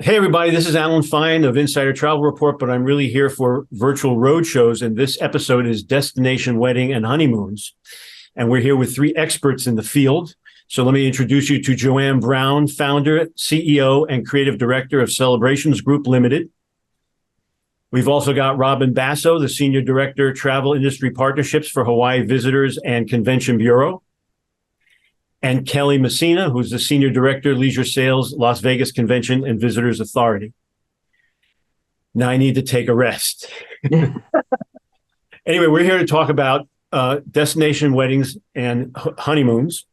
Hey, everybody, this is Alan Fine of Insider Travel Report, but I'm really here for Virtual Roadshows, and this episode is Destination Wedding and Honeymoons. And we're here with three experts in the field. So let me introduce you to Joanne Brown, founder, CEO, and creative director of Celebrations Group Limited. We've also got Robyn Basso, the senior director, travel industry partnerships for Hawai'i Visitors and Convention Bureau. And Kelly Messina, who's the Senior Director, Leisure Sales, Las Vegas Convention and Visitors Authority. Now I need to take a rest. Anyway, we're here to talk about destination weddings and honeymoons.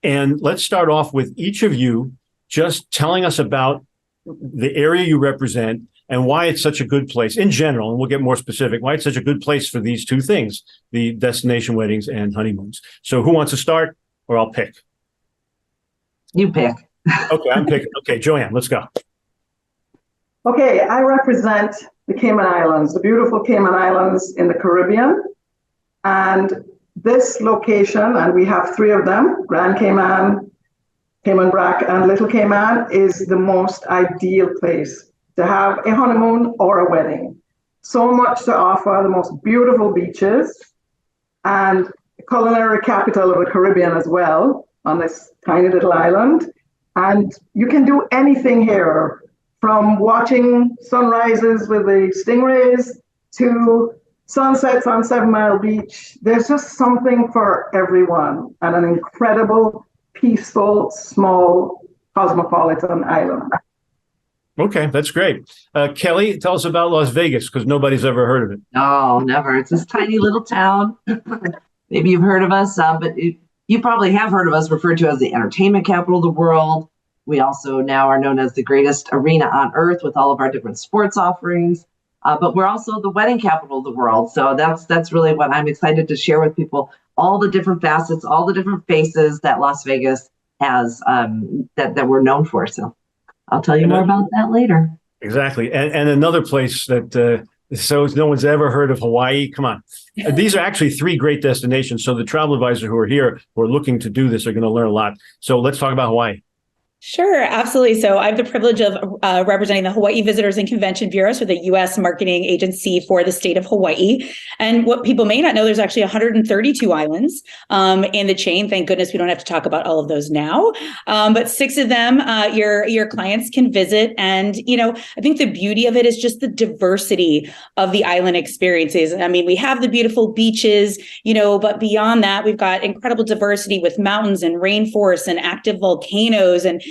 And let's start off with each of you just telling us about the area you represent and why it's such a good place in general, and we'll get more specific, why it's such a good place for these two things, the destination weddings and honeymoons. So who wants to start? Or I'll pick. You pick. Okay, I'm picking. Okay, Joanne, let's go. Okay, I represent the Cayman Islands, the beautiful Cayman Islands in the Caribbean. And this location, and we have three of them, Grand Cayman, Cayman Brac, and Little Cayman, is the most ideal place to have a honeymoon or a wedding. So much to offer, the most beautiful beaches, and culinary capital of the Caribbean as well, on this tiny little island. And you can do anything here, from watching sunrises with the stingrays to sunsets on 7 Mile Beach. There's just something for everyone, and an incredible, peaceful, small, cosmopolitan island. Okay, that's great. Kelly, tell us about Las Vegas, because nobody's ever heard of it. No, never. It's this tiny little town. Maybe you've heard of us, but you probably have heard of us referred to as the entertainment capital of the world. We also now are known as the greatest arena on earth with all of our different sports offerings. But we're also the wedding capital of the world. So that's really what I'm excited to share with people, all the different facets, all the different faces that Las Vegas has that we're known for. So I'll tell you more about that later. Exactly. And another place that so no one's ever heard of Hawaii. Come on. These are actually three great destinations. So the travel advisors who are here, who are looking to do this, are going to learn a lot. So let's talk about Hawaii. Sure, absolutely. So I have the privilege of representing the Hawai'i Visitors and Convention Bureau, so the U.S. marketing agency for the state of Hawaii. And what people may not know, there's actually 132 islands in the chain. Thank goodness we don't have to talk about all of those now. But 6 of them your clients can visit. And, I think the beauty of it is just the diversity of the island experiences. I mean, we have the beautiful beaches, but beyond that, we've got incredible diversity with mountains and rainforests and active volcanoes. And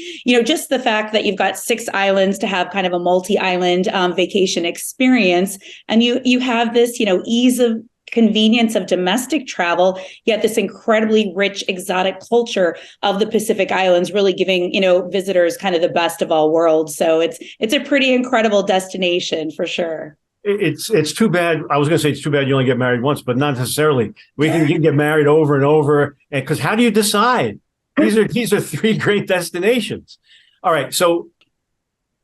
just the fact that you've got 6 islands to have kind of a multi-island vacation experience. And you have this, ease of convenience of domestic travel, yet this incredibly rich, exotic culture of the Pacific Islands, really giving, visitors kind of the best of all worlds. So it's a pretty incredible destination for sure. It's too bad. I was going to say it's too bad you only get married once, but not necessarily. You can get married over and over. And because how do you decide? These are 3 great destinations. All right, so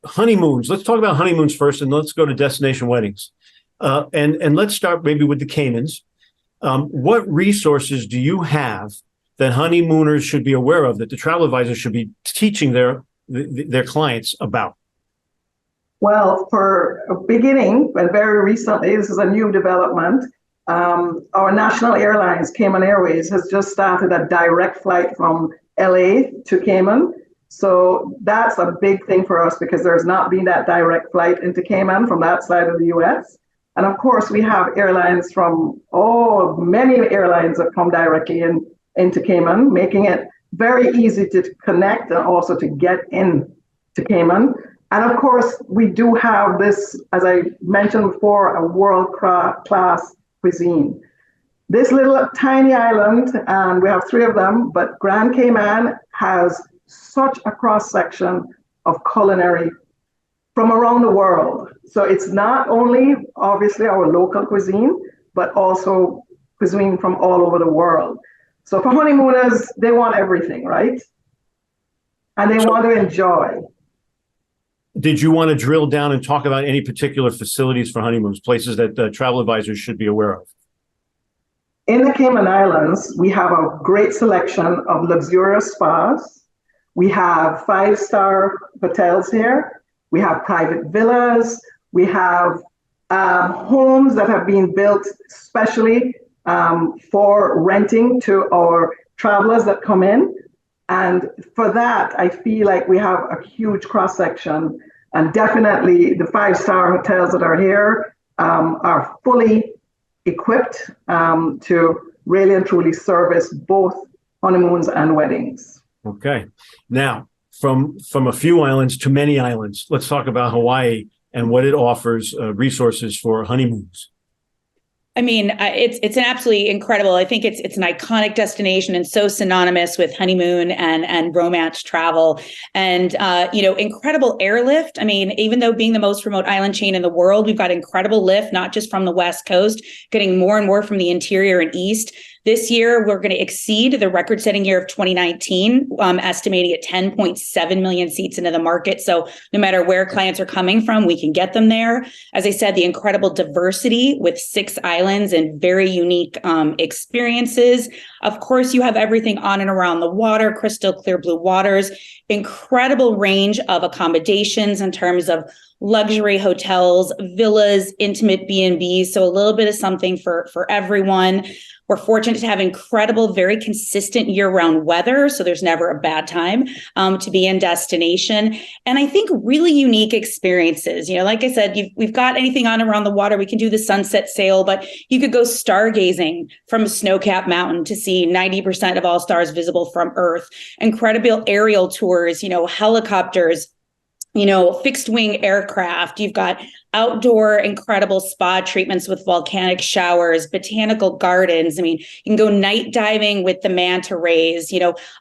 honeymoons. Let's talk about honeymoons first, and let's go to destination weddings. And let's start maybe with the Caymans. What resources do you have that honeymooners should be aware of, that the travel advisors should be teaching their clients about? Well, for a beginning, and very recently, this is a new development. Our national airlines, Cayman Airways, has just started a direct flight from LA to Cayman. So that's a big thing for us because there's not been that direct flight into Cayman from that side of the US. And of course, we have airlines from, many airlines have come directly into Cayman, making it very easy to connect and also to get in to Cayman. And of course, we do have this, as I mentioned before, a world-class cuisine. This little tiny island, and we have 3 of them, but Grand Cayman has such a cross-section of culinary from around the world. So it's not only obviously our local cuisine, but also cuisine from all over the world. So for honeymooners, they want everything, right? And they want to enjoy. Did you want to drill down and talk about any particular facilities for honeymoons, places that travel advisors should be aware of? In the Cayman Islands, we have a great selection of luxurious spas. We have 5-star hotels here. We have private villas. We have homes that have been built specially for renting to our travelers that come in. And for that, I feel like we have a huge cross section. And definitely the 5-star hotels that are here are fully equipped to really and truly service both honeymoons and weddings. Okay. Now, from a few islands to many islands, let's talk about Hawaii and what it offers resources for honeymoons. I mean, it's an absolutely incredible. I think it's an iconic destination and so synonymous with honeymoon and romance travel, and incredible airlift. I mean, even though being the most remote island chain in the world, we've got incredible lift, not just from the West Coast, getting more and more from the interior and east. This year, we're going to exceed the record-setting year of 2019, estimating at 10.7 million seats into the market. So no matter where clients are coming from, we can get them there. As I said, the incredible diversity with 6 islands and very unique experiences. Of course, you have everything on and around the water, crystal clear blue waters, incredible range of accommodations in terms of luxury hotels, villas, intimate B&Bs. So a little bit of something for everyone. We're fortunate to have incredible, very consistent year-round weather, so there's never a bad time to be in destination. And I think really unique experiences. Like I said, we've got anything on around the water. We can do the sunset sail, but you could go stargazing from a snow-capped mountain to see 90% of all stars visible from Earth. Incredible aerial tours, helicopters, fixed wing aircraft. You've got outdoor incredible spa treatments with volcanic showers, botanical gardens. I mean, you can go night diving with the manta rays,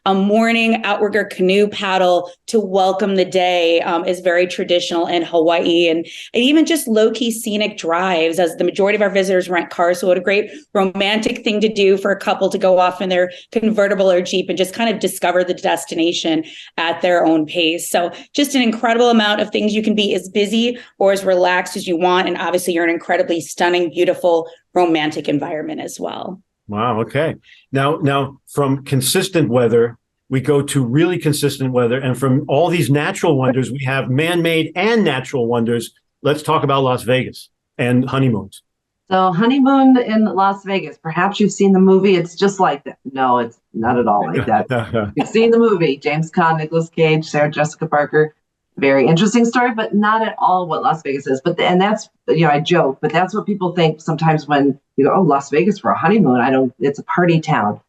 a morning outrigger canoe paddle to welcome the day is very traditional in Hawaii, and even just low-key scenic drives, as the majority of our visitors rent cars. So what a great romantic thing to do for a couple to go off in their convertible or Jeep and just kind of discover the destination at their own pace. So just an incredible amount of things. You can be as busy or as relaxed as you want. And obviously you're an incredibly stunning, beautiful, romantic environment as well. Wow. Okay. Now from consistent weather, we go to really consistent weather. And from all these natural wonders, we have man-made and natural wonders. Let's talk about Las Vegas and honeymoons. So honeymoon in Las Vegas, perhaps you've seen the movie. It's just like that. No, it's not at all like that. You've seen the movie, James Caan, Nicolas Cage, Sarah Jessica Parker. Very interesting story, but not at all what Las Vegas is. And that's, I joke, but that's what people think sometimes when you go, oh, Las Vegas for a honeymoon. It's a party town.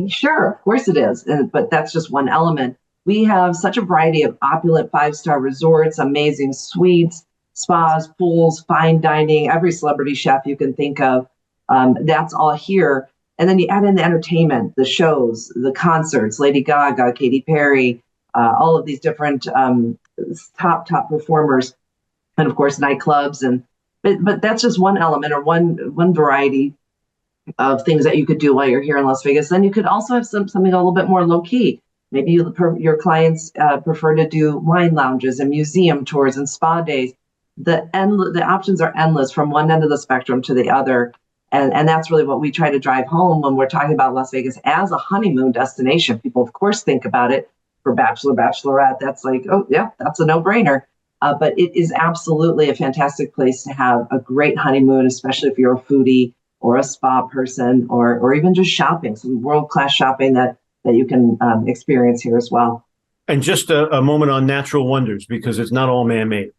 Sure, of course it is. But that's just one element. We have such a variety of opulent 5-star resorts, amazing suites, spas, pools, fine dining, every celebrity chef you can think of. That's all here. And then you add in the entertainment, the shows, the concerts, Lady Gaga, Katy Perry, all of these different top performers, and of course nightclubs, but that's just one element or one variety of things that you could do while you're here in Las Vegas. Then you could also have something a little bit more low key. Maybe your clients prefer to do wine lounges and museum tours and spa days. The options are endless from one end of the spectrum to the other, and that's really what we try to drive home when we're talking about Las Vegas as a honeymoon destination. People, of course, think about it. For bachelor, bachelorette, that's like, oh yeah, that's a no-brainer. But it is absolutely a fantastic place to have a great honeymoon, especially if you're a foodie or a spa person, or even just shopping, some world-class shopping that you can experience here as well. And just a moment on natural wonders, because it's not all man-made.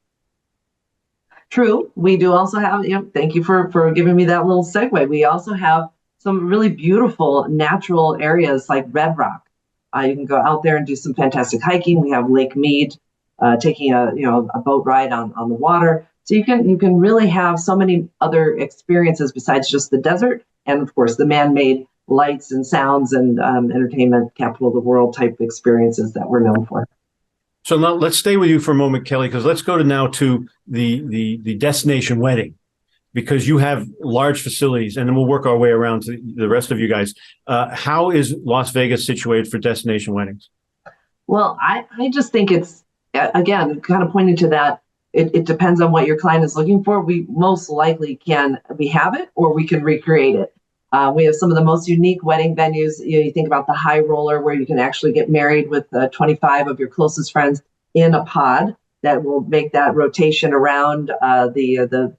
True. We do also have, thank you for giving me that little segue. We also have some really beautiful natural areas like Red Rock. You can go out there and do some fantastic hiking. We have Lake Mead, taking a boat ride on the water. So you can really have so many other experiences besides just the desert, and of course the man-made lights and sounds and entertainment capital of the world type experiences that we're known for. So now let's stay with you for a moment, Kelly, because let's go to the destination wedding, because you have large facilities, and then we'll work our way around to the rest of you guys. How is Las Vegas situated for destination weddings? Well, I just think it's, again, kind of pointing to that, it depends on what your client is looking for. We most likely we have it or we can recreate it. We have some of the most unique wedding venues. You think about the High Roller, where you can actually get married with 25 of your closest friends in a pod. that will make that rotation around the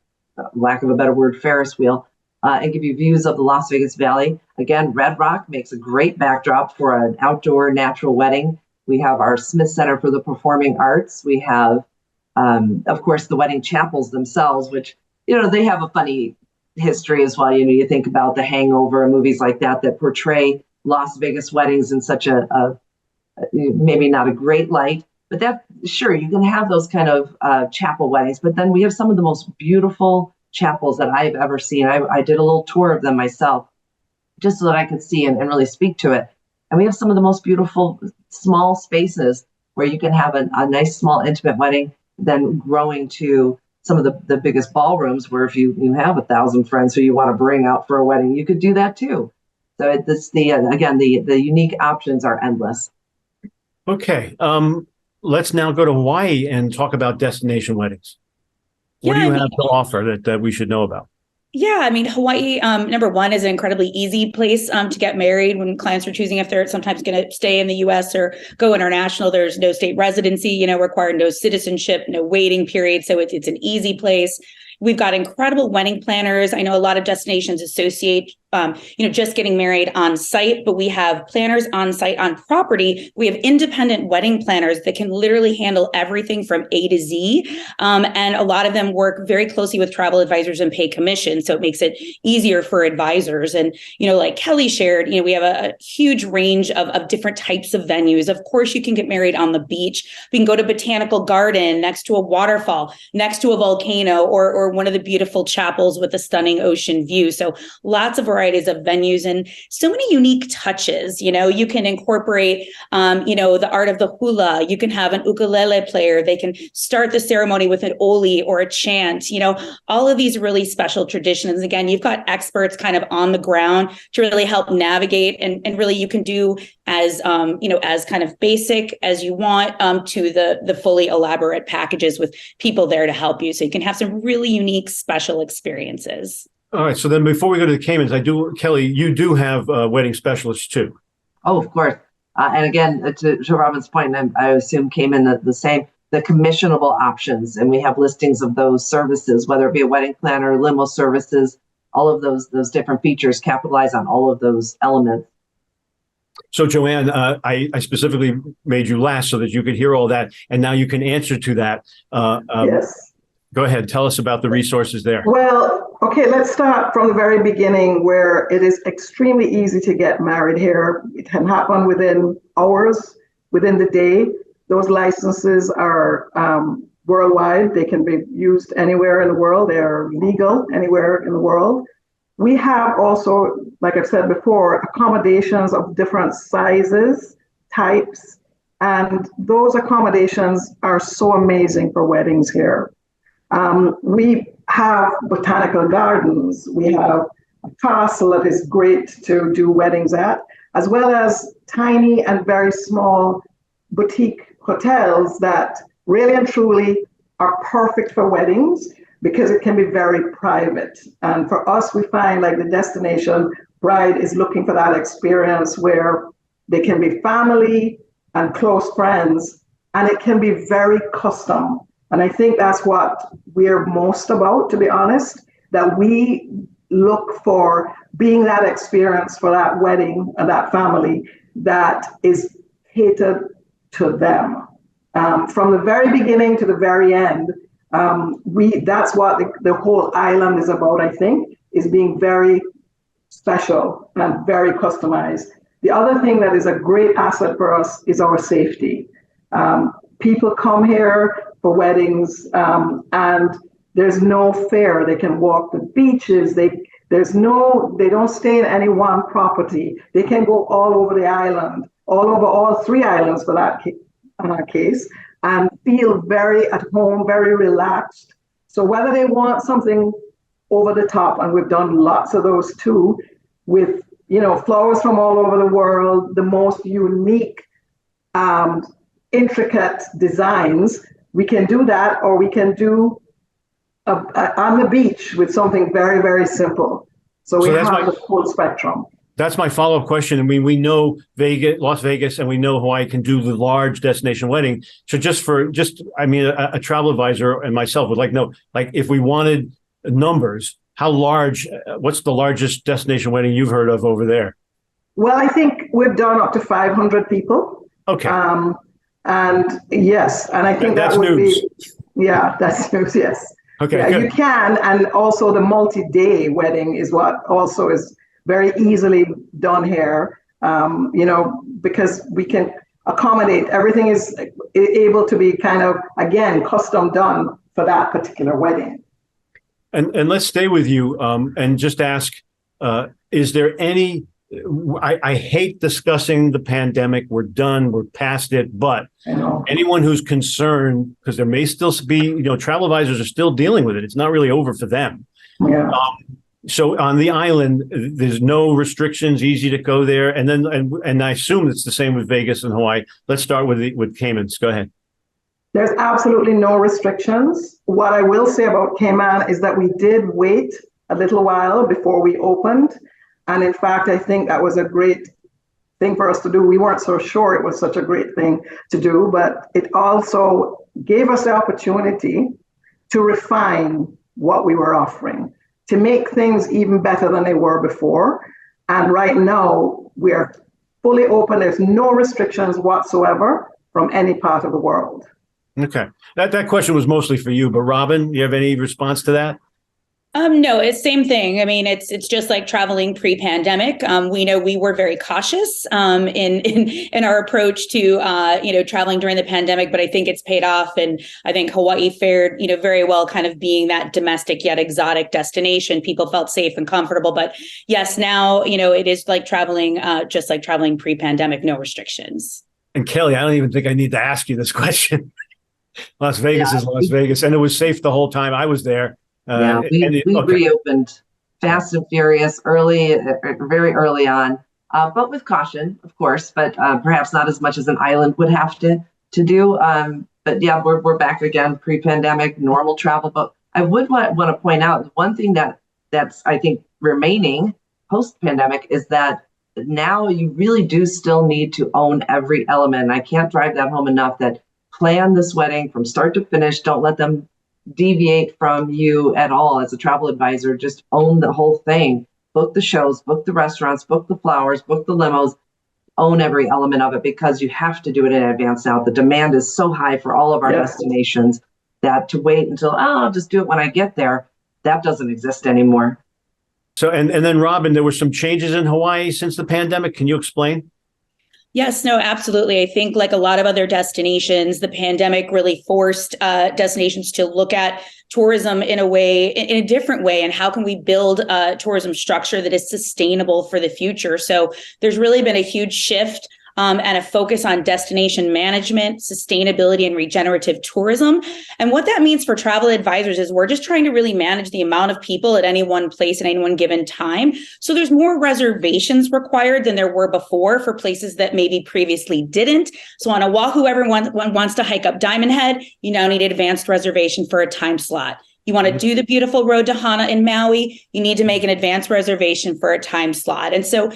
lack of a better word, Ferris wheel, and give you views of the Las Vegas Valley. Again, Red Rock makes a great backdrop for an outdoor natural wedding. We have our Smith Center for the Performing Arts. We have, of course, the wedding chapels themselves, which, they have a funny history as well. You think about The Hangover and movies like that portray Las Vegas weddings in such a maybe not a great light, but that, sure, you can have those kind of chapel weddings, but then we have some of the most beautiful chapels that I've ever seen. I did a little tour of them myself, just so that I could see and really speak to it. And we have some of the most beautiful small spaces where you can have a nice, small, intimate wedding, then growing to some of the biggest ballrooms where if you have 1,000 friends who you want to bring out for a wedding, you could do that too. So the unique options are endless. Okay. Let's now go to Hawaii and talk about destination weddings. What do you have to offer that we should know about? Yeah, I mean, Hawaii, number one, is an incredibly easy place to get married when clients are choosing if they're sometimes going to stay in the U.S. or go international. There's no state residency, required, no citizenship, no waiting period. So it's an easy place. We've got incredible wedding planners. I know a lot of destinations associate, just getting married on site, but we have planners on site on property. We have independent wedding planners that can literally handle everything from A to Z. And a lot of them work very closely with travel advisors and pay commission. So it makes it easier for advisors. And, like Kelly shared, we have a huge range of different types of venues. Of course, you can get married on the beach. We can go to Botanical Garden, next to a waterfall, next to a volcano, or one of the beautiful chapels with a stunning ocean view. So lots of varieties of venues and so many unique touches. You can incorporate, the art of the hula. You can have an ukulele player. They can start the ceremony with an oli or a chant. All of these really special traditions. Again, you've got experts kind of on the ground to really help navigate, and really you can do as as kind of basic as you want to the fully elaborate packages with people there to help you. So you can have some really unique, special experiences. All right. So then before we go to the Caymans, Kelly, you do have wedding specialists too. Oh, of course. And again, to Robyn's point, and I assume Cayman the same, the commissionable options. And we have listings of those services, whether it be a wedding planner, limo services, all of those different features capitalize on all of those elements. So, Joanne, I specifically made you last so that you could hear all that. And now you can answer to that. Yes. Go ahead. Tell us about the resources there. Well, okay, let's start from the very beginning, where it is extremely easy to get married here. It can happen within hours, within the day. Those licenses are worldwide. They can be used anywhere in the world. They are legal anywhere in the world. We have also, like I've said before, accommodations of different sizes, types, and those accommodations are so amazing for weddings here. We have botanical gardens. We have a castle that is great to do weddings at, as well as tiny and very small boutique hotels that really and truly are perfect for weddings because it can be very private. And for us, we find like the destination bride is looking for that experience where they can be family and close friends, and it can be very custom. And I think that's what we're most about, to be honest, that we look for being that experience for that wedding and that family that is catered to them. From the very beginning to the very end, that's what the whole island is about, I think, is being very special and very customized. The other thing that is a great asset for us is our safety. People come here for weddings, and there's no fear. They can walk the beaches. They don't stay in any one property. They can go all over the island, all over all three islands for that case, and feel very at home, very relaxed. So whether they want something over the top, and we've done lots of those too, with flowers from all over the world, the most unique, intricate designs. We can do that, or we can do on the beach with something very, very simple. So we have the full spectrum. That's my follow-up question. I mean, we know Las Vegas, and we know Hawaii can do the large destination wedding. So a travel advisor and myself would like to know, like, if we wanted numbers, how large, what's the largest destination wedding you've heard of over there? Well, I think we've done up to 500 people. Okay. And yes, and I think that's that would news. That's news, yes. Okay, yeah, good. You can, and also the multi-day wedding is what also is very easily done here, because we can accommodate, everything is able to be kind of, again, custom done for that particular wedding. And let's stay with you and just ask, is there any, I hate discussing the pandemic, we're done, we're past it, but anyone who's concerned, because there may still be, travel advisors are still dealing with it. It's not really over for them. Yeah. So on the island, there's no restrictions, easy to go there. And I assume it's the same with Vegas and Hawaii. Let's start with Cayman's. Go ahead. There's absolutely no restrictions. What I will say about Cayman is that we did wait a little while before we opened. And in fact, I think that was a great thing for us to do. We weren't so sure it was such a great thing to do, but it also gave us the opportunity to refine what we were offering, to make things even better than they were before. And right now, we are fully open. There's no restrictions whatsoever from any part of the world. Okay. That question was mostly for you, but Robyn, you have any response to that? No, it's same thing. I mean, it's just like traveling pre-pandemic. We know we were very cautious in our approach to traveling during the pandemic, but I think it's paid off, and I think Hawaii fared very well, kind of being that domestic yet exotic destination. People felt safe and comfortable. But yes, now it is like traveling, just like traveling pre-pandemic, no restrictions. And Kelly, I don't even think I need to ask you this question. Las Vegas is Las Vegas, and it was safe the whole time I was there. We reopened fast and furious very early on, but with caution, of course, but perhaps not as much as an island would have to do. But yeah, we're back again, pre-pandemic, normal travel. But I would want to point out one thing that's I think remaining post-pandemic is that now you really do still need to own every element. And I can't drive that home enough, that plan this wedding from start to finish. Don't let them deviate from you at all as a travel advisor. Just own the whole thing. Book the shows, book the restaurants, book the flowers, book the limos, own every element of it, because you have to do it in advance now. The demand is so high for all of our destinations that to wait until, I'll just do it when I get there, that doesn't exist anymore. So, and then Robyn, there were some changes in Hawaii since the pandemic. Can you explain? Yes, no, absolutely. I think like a lot of other destinations, the pandemic really forced destinations to look at tourism in a different way. And how can we build a tourism structure that is sustainable for the future? So there's really been a huge shift and a focus on destination management, sustainability, and regenerative tourism. And what that means for travel advisors is we're just trying to really manage the amount of people at any one place at any one given time. So there's more reservations required than there were before for places that maybe previously didn't. So on Oahu, everyone wants to hike up Diamond Head. You now need an advanced reservation for a time slot. You want to do the beautiful road to Hana in Maui, you need to make an advanced reservation for a time slot. And so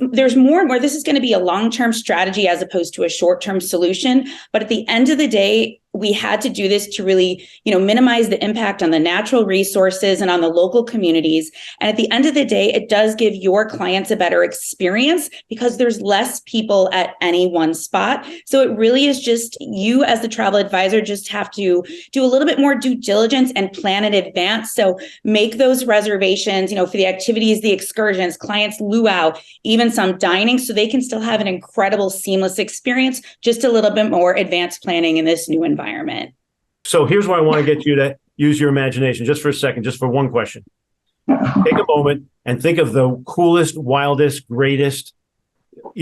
there's more and more. This is going to be a long-term strategy as opposed to a short-term solution. But at the end of the day, we had to do this to really, minimize the impact on the natural resources and on the local communities. And at the end of the day, it does give your clients a better experience because there's less people at any one spot. So it really is just you as the travel advisor just have to do a little bit more due diligence and plan in advance. So make those reservations, for the activities, the excursions, clients luau, even some dining, so they can still have an incredible seamless experience, just a little bit more advanced planning in this new environment. So here's where I want to get you to use your imagination just for a second, just for one question. Take a moment and think of the coolest, wildest, greatest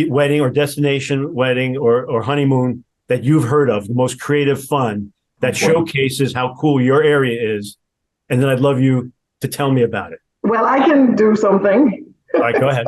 wedding or destination wedding or honeymoon that you've heard of, the most creative, fun, that showcases how cool your area is. And then I'd love you to tell me about it. Well, I can do something. All right, go ahead.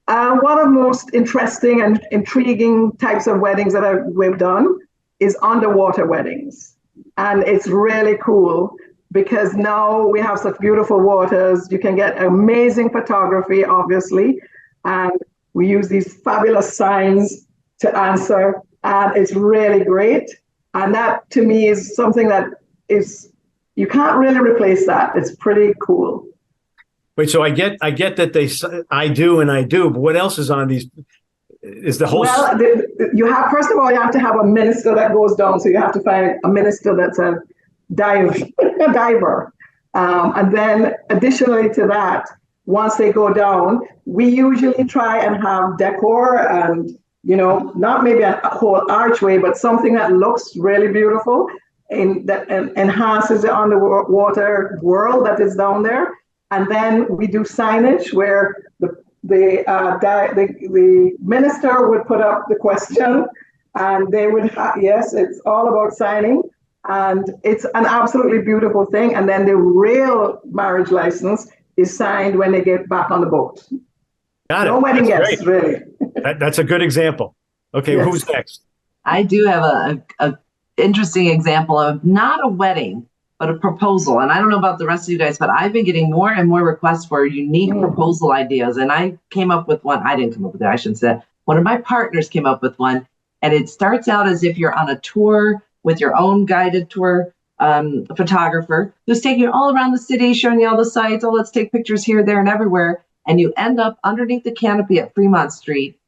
One of the most interesting and intriguing types of weddings that we've done is underwater weddings. And it's really cool because now we have such beautiful waters. You can get amazing photography, obviously, and we use these fabulous signs to answer, and it's really great. And that, to me, is something that is, you can't really replace that. It's pretty cool. Wait, so I get that I do, but what else is on these? Is the whole? Well, you have, first of all, you have to have a minister that goes down. So you have to find a minister that's a diver. And then additionally to that, once they go down, we usually try and have decor and, not maybe a whole archway, but something that looks really beautiful and that enhances the underwater world that is down there. And then we do signage where the minister would put up the question, and they would yes, it's all about signing, and it's an absolutely beautiful thing. And then the real marriage license is signed when they get back on the boat. Got it. No wedding guests, great. really. That's a good example. Okay, Yes. Who's next? I do have a interesting example of not a wedding, but a proposal. And I don't know about the rest of you guys, but I've been getting more and more requests for unique proposal ideas. And I came up with one. I didn't come up with it, I should say. One of my partners came up with one. And it starts out as if you're on a tour with your own guided tour photographer who's taking you all around the city, showing you all the sites. Oh, let's take pictures here, there, and everywhere. And you end up underneath the canopy at Fremont Street.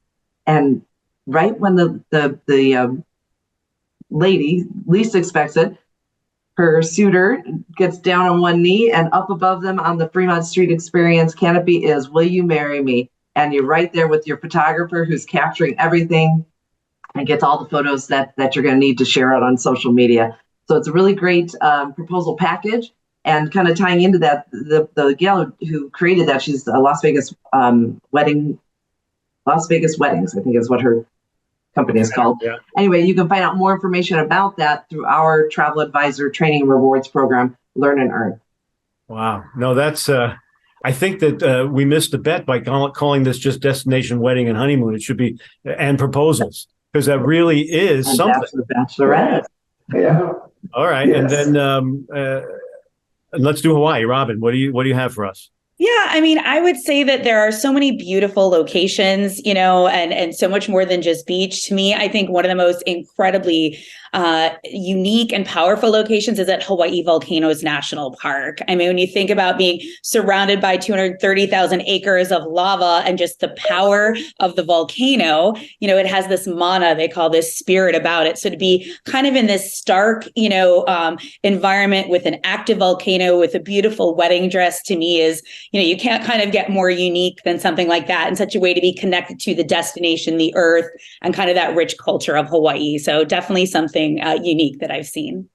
And right when the lady least expects it, her suitor gets down on one knee, and up above them on the Fremont Street Experience canopy is, "Will you marry me?" And you're right there with your photographer who's capturing everything and gets all the photos that you're going to need to share out on social media. So it's a really great proposal package. And kind of tying into that, the gal who created that, she's a Las Vegas Weddings, I think is what her company is called. Yeah. Anyway, you can find out more information about that through our travel advisor training rewards program, Learn and Earn. Wow. No, that's, I think that we missed a bet by calling this just destination wedding and honeymoon. It should be, and proposals, because that really is And something. Bachelorette. Yeah. All right. Yes. And then let's do Hawaii. Robyn, what do you have for us? Yeah, I mean, I would say that there are so many beautiful locations, and so much more than just beach. To me, I think one of the most incredibly unique and powerful locations is at Hawai'i Volcanoes National Park. I mean, when you think about being surrounded by 230,000 acres of lava and just the power of the volcano, it has this mana, they call this spirit about it. So to be kind of in this stark, environment with an active volcano with a beautiful wedding dress, to me is, you can't kind of get more unique than something like that, in such a way to be connected to the destination, the earth, and kind of that rich culture of Hawaii. So definitely something unique that I've seen.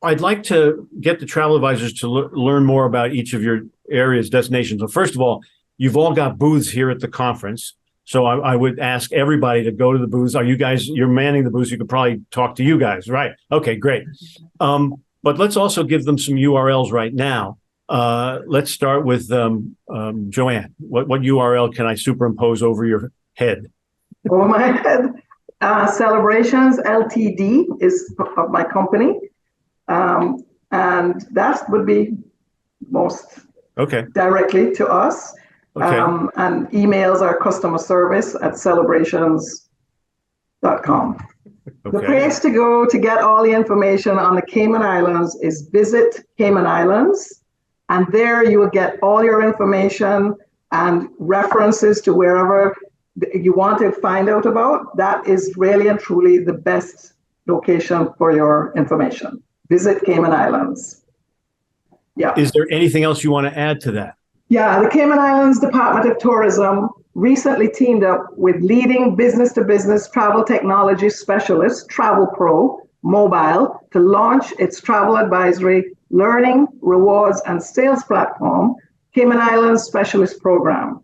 I'd like to get the travel advisors to learn more about each of your areas, destinations. So first of all, you've all got booths here at the conference. So I would ask everybody to go to the booths. You're manning the booths. You could probably talk to you guys, right? Okay, great. But let's also give them some URLs right now. Let's start with Joanne. What URL can I superimpose over your head? Over my head. Celebrations Ltd is of my company. And that would be most directly to us. Okay. And emails are customer service at celebrations.com. The place to go to get all the information on the Cayman Islands is Visit Cayman Islands. And there you will get all your information and references to wherever you want to find out about. That is really and truly the best location for your information. Visit Cayman Islands. Yeah. Is there anything else you want to add to that? Yeah, the Cayman Islands Department of Tourism recently teamed up with leading business-to-business travel technology specialist, Travel Pro Mobile, to launch its travel advisory, learning, rewards, and sales platform, Cayman Islands Specialist Program.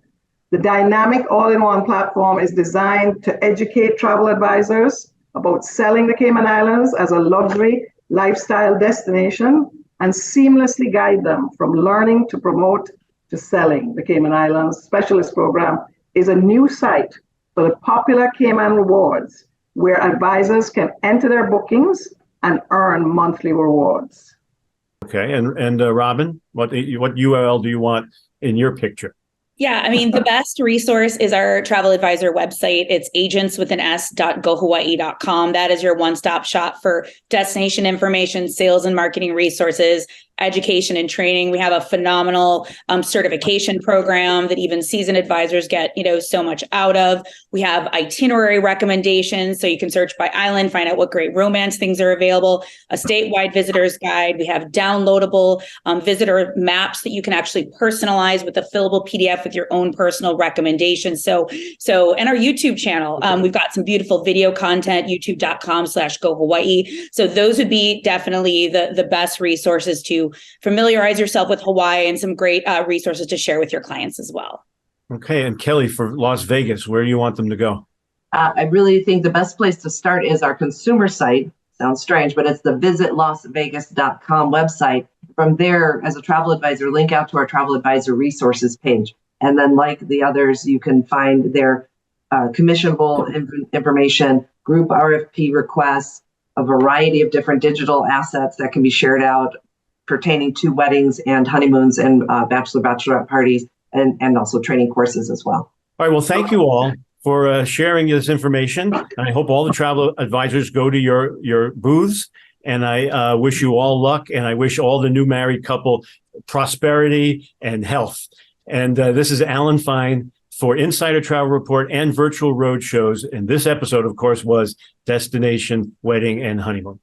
The dynamic all-in-one platform is designed to educate travel advisors about selling the Cayman Islands as a luxury lifestyle destination and seamlessly guide them from learning to promote to selling. The Cayman Islands Specialist Program is a new site for the popular Cayman Rewards, where advisors can enter their bookings and earn monthly rewards. Okay. And Robyn, what URL do you want in your picture? Yeah, I mean, the best resource is our travel advisor website. It's agentswithans.gohawaii.com. That is your one-stop shop for destination information, sales and marketing resources, education and training. We have a phenomenal certification program that even seasoned advisors get, so much out of. We have itinerary recommendations, so you can search by island, find out what great romance things are available, a statewide visitor's guide. We have downloadable visitor maps that you can actually personalize with a fillable PDF with your own personal recommendations. And our YouTube channel, we've got some beautiful video content, youtube.com/GoHawaii. So those would be definitely the best resources to familiarize yourself with Hawaii, and some great resources to share with your clients as well. Okay. And Kelly, for Las Vegas, where do you want them to go? I really think the best place to start is our consumer site. Sounds strange, but it's the visitlasvegas.com website. From there, as a travel advisor, link out to our travel advisor resources page. And then, like the others, you can find their commissionable information, group RFP requests, a variety of different digital assets that can be shared out pertaining to weddings and honeymoons and bachelorette parties, and also training courses as well. All right. Well, thank you all for sharing this information. And I hope all the travel advisors go to your booths. And I wish you all luck. And I wish all the new married couple prosperity and health. And this is Alan Fine for Insider Travel Report and Virtual Roadshows. And this episode, of course, was Destination Wedding and Honeymoon.